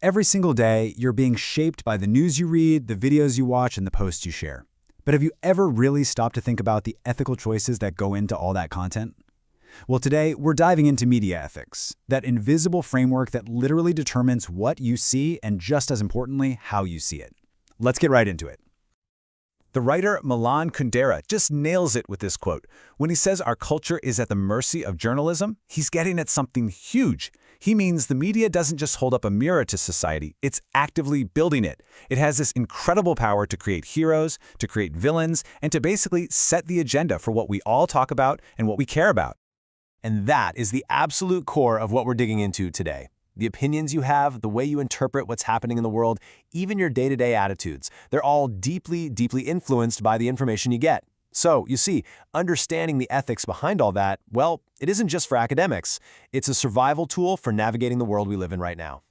Every single day, you're being shaped by the news you read, the videos you watch, and the posts you share. But have you ever really stopped to think about the ethical choices that go into all that content? Well, today, we're diving into media ethics, that invisible framework that literally determines what you see and, just as importantly, how you see it. Let's get right into it. The writer Milan Kundera just nails it with this quote. When he says our culture is at the mercy of journalism, he's getting at something huge. He means the media doesn't just hold up a mirror to society, it's actively building it. It has this incredible power to create heroes, to create villains, and to basically set the agenda for what we all talk about and what we care about. And that is the absolute core of what we're digging into today. The opinions you have, the way you interpret what's happening in the world, even your day-to-day attitudes, they're all deeply, deeply influenced by the information you get. So, you see, understanding the ethics behind all that, well, it isn't just for academics. It's a survival tool for navigating the world we live in right now.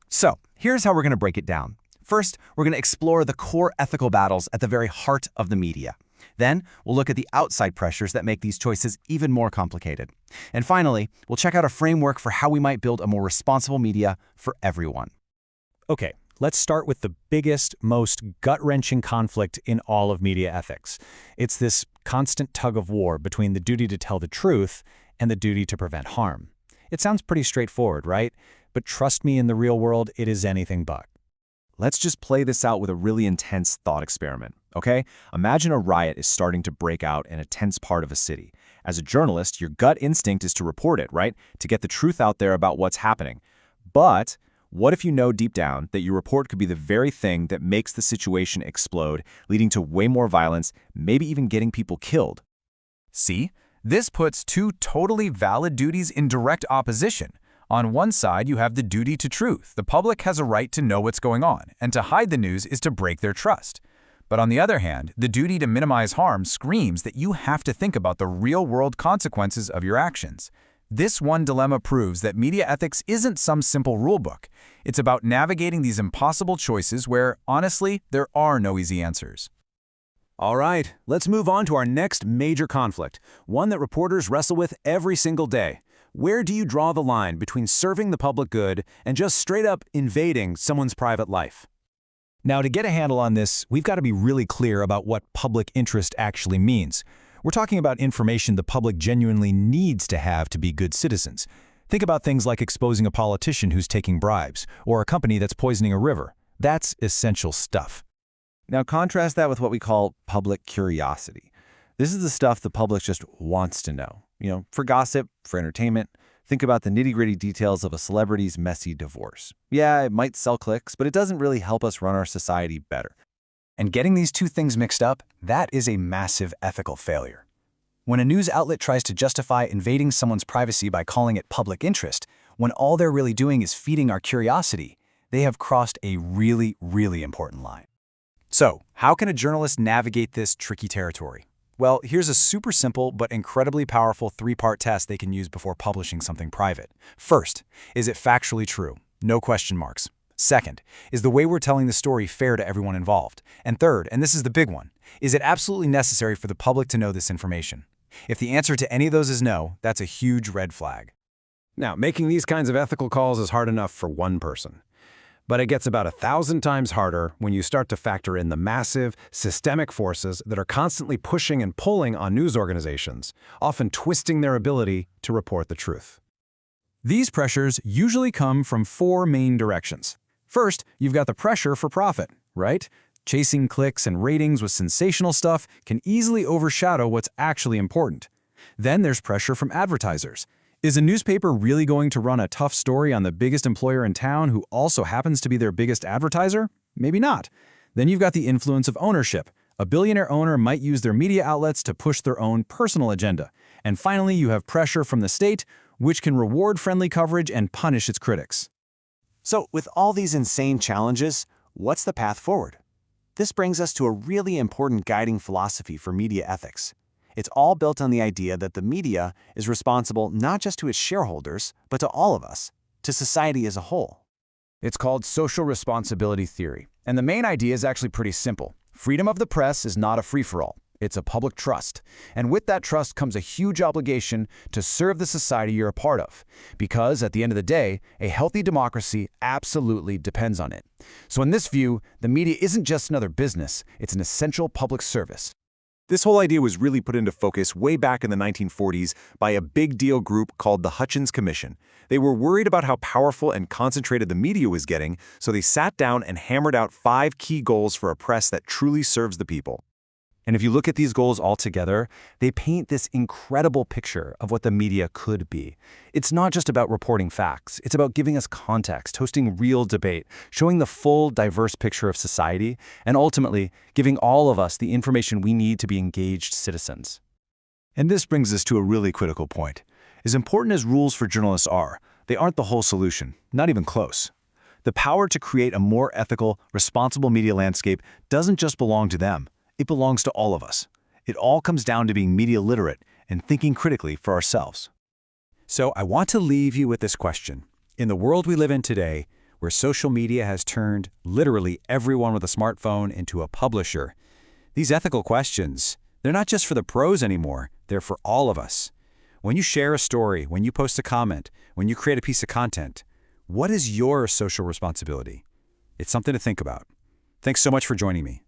So, here's how we're going to break it down. First, we're going to explore the core ethical battles at the very heart of the media. Then, we'll look at the outside pressures that make these choices even more complicated. And finally, we'll check out a framework for how we might build a more responsible media for everyone. Okay, let's start with the biggest, most gut-wrenching conflict in all of media ethics. It's this constant tug of war between the duty to tell the truth and the duty to prevent harm. It sounds pretty straightforward, right? But trust me, in the real world, it is anything but. Let's just play this out with a really intense thought experiment, okay? Imagine a riot is starting to break out in a tense part of a city. As a journalist, your gut instinct is to report it, right? To get the truth out there about what's happening. But what if you know deep down that your report could be the very thing that makes the situation explode, leading to way more violence, maybe even getting people killed? See, this puts two totally valid duties in direct opposition. On one side, you have the duty to truth. The public has a right to know what's going on, and to hide the news is to break their trust. But on the other hand, the duty to minimize harm screams that you have to think about the real-world consequences of your actions. This one dilemma proves that media ethics isn't some simple rulebook. It's about navigating these impossible choices where, honestly, there are no easy answers. All right, let's move on to our next major conflict, one that reporters wrestle with every single day. Where do you draw the line between serving the public good and just straight-up invading someone's private life? Now, to get a handle on this, we've got to be really clear about what public interest actually means. We're talking about information the public genuinely needs to have to be good citizens. Think about things like exposing a politician who's taking bribes, or a company that's poisoning a river. That's essential stuff. Now contrast that with what we call public curiosity. This is the stuff the public just wants to know. For gossip, for entertainment. Think about the nitty-gritty details of a celebrity's messy divorce. Yeah, it might sell clicks, but it doesn't really help us run our society better. And getting these two things mixed up, that is a massive ethical failure. When a news outlet tries to justify invading someone's privacy by calling it public interest, when all they're really doing is feeding our curiosity, they have crossed a really, really important line. So, how can a journalist navigate this tricky territory? Well, here's a super simple but incredibly powerful three-part test they can use before publishing something private. First, is it factually true? No question marks. Second, is the way we're telling the story fair to everyone involved? And third, and this is the big one, is it absolutely necessary for the public to know this information? If the answer to any of those is no, that's a huge red flag. Now, making these kinds of ethical calls is hard enough for one person. But it gets about 1,000 times harder when you start to factor in the massive, systemic forces that are constantly pushing and pulling on news organizations, often twisting their ability to report the truth. These pressures usually come from four main directions. First, you've got the pressure for profit, right? Chasing clicks and ratings with sensational stuff can easily overshadow what's actually important. Then there's pressure from advertisers. Is a newspaper really going to run a tough story on the biggest employer in town who also happens to be their biggest advertiser? Maybe not. Then you've got the influence of ownership. A billionaire owner might use their media outlets to push their own personal agenda. And finally, you have pressure from the state, which can reward friendly coverage and punish its critics. So, with all these insane challenges, what's the path forward? This brings us to a really important guiding philosophy for media ethics. It's all built on the idea that the media is responsible not just to its shareholders, but to all of us, to society as a whole. It's called social responsibility theory, and the main idea is actually pretty simple. Freedom of the press is not a free-for-all. It's a public trust. And with that trust comes a huge obligation to serve the society you're a part of. Because at the end of the day, a healthy democracy absolutely depends on it. So in this view, the media isn't just another business, it's an essential public service. This whole idea was really put into focus way back in the 1940s by a big deal group called the Hutchins Commission. They were worried about how powerful and concentrated the media was getting, so they sat down and hammered out 5 key goals for a press that truly serves the people. And if you look at these goals all together, they paint this incredible picture of what the media could be. It's not just about reporting facts. It's about giving us context, hosting real debate, showing the full, diverse picture of society, and ultimately giving all of us the information we need to be engaged citizens. And this brings us to a really critical point. As important as rules for journalists are, they aren't the whole solution, not even close. The power to create a more ethical, responsible media landscape doesn't just belong to them. It belongs to all of us. It all comes down to being media literate and thinking critically for ourselves. So I want to leave you with this question. In the world we live in today, where social media has turned literally everyone with a smartphone into a publisher, these ethical questions, they're not just for the pros anymore, they're for all of us. When you share a story, when you post a comment, when you create a piece of content, what is your social responsibility? It's something to think about. Thanks so much for joining me.